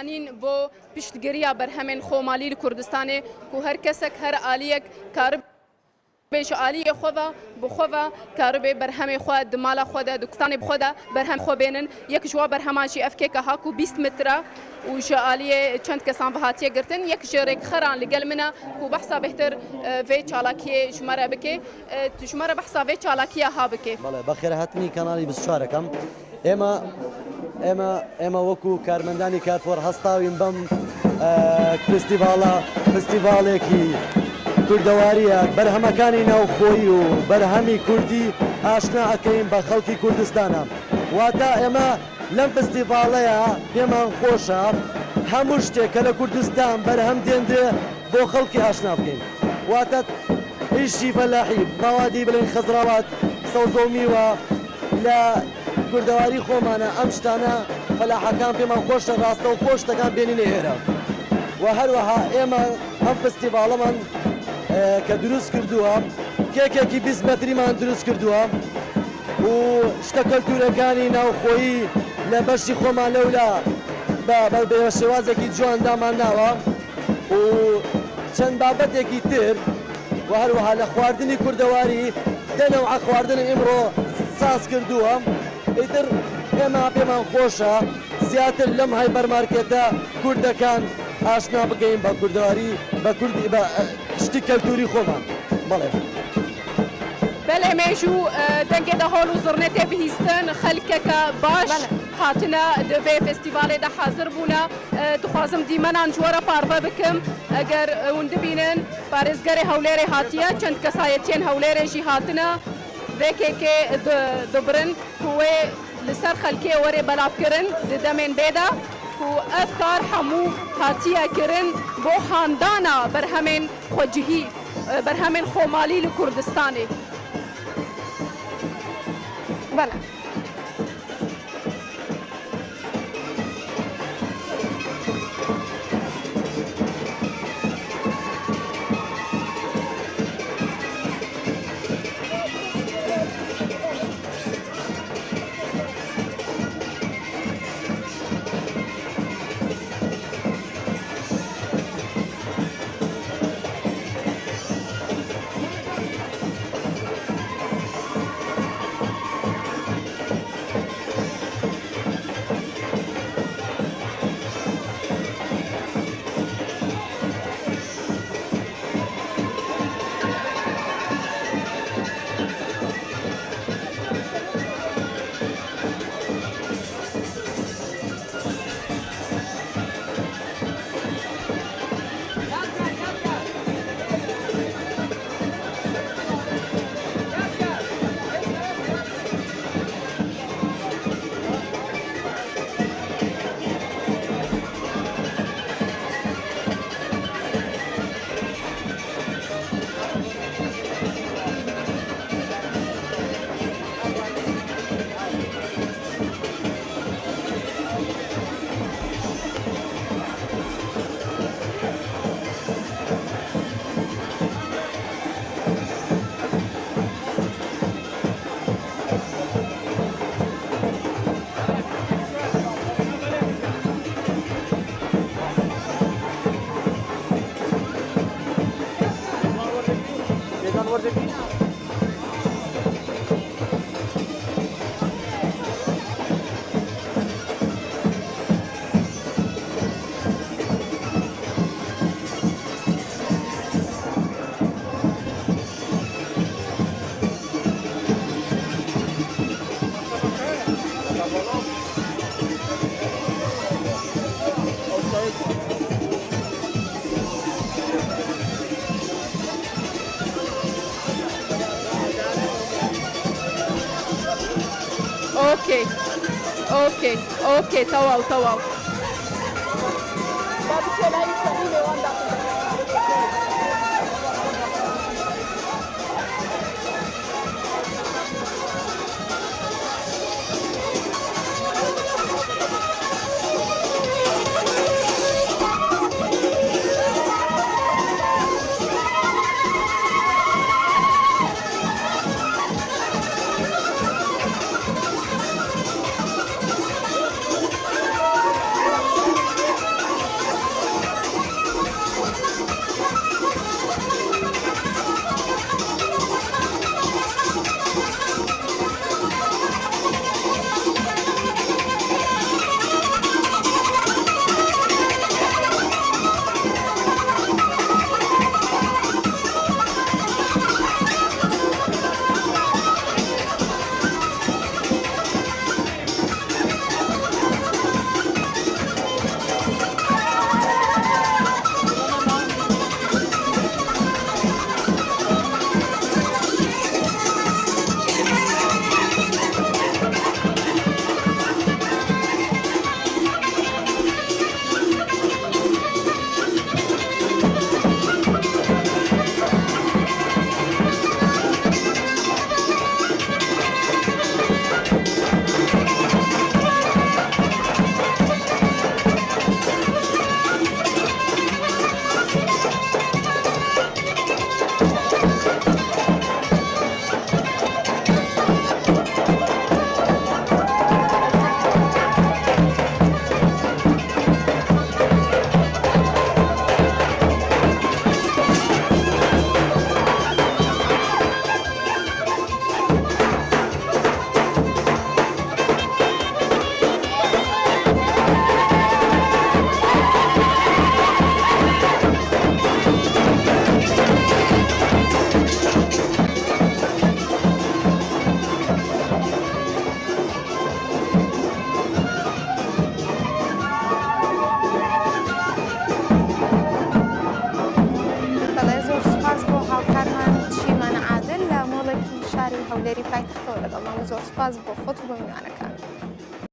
نین بۆ پشتگیریە بەرهەمێن خۆمالی لە کوردستانê ku her kesek her aliyek karibê ji aliyê xwe ve bi xwe ve karibê berhemê xwe di mala xwe de di kustanê bi xwe de berhem xwe bênin yek ji wa berheman jî ev kêka ha ku 20 metre û ji aliyê çend kesan bi hatiye girtin yek ji rêkxeran li gel min e ku behsa bêhtir vê çalakiyê ji me re bike tu ji me re behsa vê çalakiya ha bike. بەخێر هاتنی کەناڵی 24ەکەم ئێمە وەکو کارمەندانی کارفۆر هەستاوین بەم فستیڤاڵێکی کوردەواریە بەرهەمەکانی ناوخۆیی و بەرهەمی کوردی ئاشنا ئەکەین بە خەڵکی کوردستانە واتە ئێمە لەم فستیڤاڵەیە پێمان خۆشە هەموو شتێک کە لە کوردستان بەرهەم دێندرێ بۆ خەڵکی ئاشنا بکەین واتە ئیشی فەلاحی ماوادی بڵێن خەزراوات سەوزۆمیوە لە کوردەواری خۆمانە ئەم شتانە فەلاحەکان پێمان خۆشە ڕاستە و خۆش شتەکان بێنینە ئێرە و هەروەها ئێمە ئەم فستیڤاڵەمان کە دروست کردووە کێکێکی 20 مەتریمان دروست کردووە و شتە کەلتورەکانی ناوخۆیی لە بەشی خۆمان لەولا بە شێوازێکی جوان دامان ناوە و چەند بابەتێکی تر و هەروەها لە خواردنی کوردەواری دەنەوە خواردنی ئێمڕۆ ساز کردووە ئیتر ئێمە پێمان خۆشە زیاتر لەم هایپەرمارکێتە کوردەکان ئاشنا بگەین بە کوردەواری بە شتی کەلتوری خۆمان بەڵێ بەڵێ مێژوو دەنگێدا هەوڵ و زڕنێتێ بهیستن خەلکێکە باش هاتنە دەvê فستیڤالێدا حازر بوونە دخوازم دیمەنان جووەرە پارڤە بکەم ئەگەر hûn dibînin parêzgerê hewlêrê hatiye çend kesayetiyên hewlêrê jî hatine vêkekê dibirin ku wê li ser xelkê werê belavkirin di demên bêda ku ev kar hemû hatiye kirin bo handana berhemên xwecihî berhemên xۆmalî li Kurdistanê. Bele. اوكي تواو سپاس بۆ خۆت و بە میوانەکان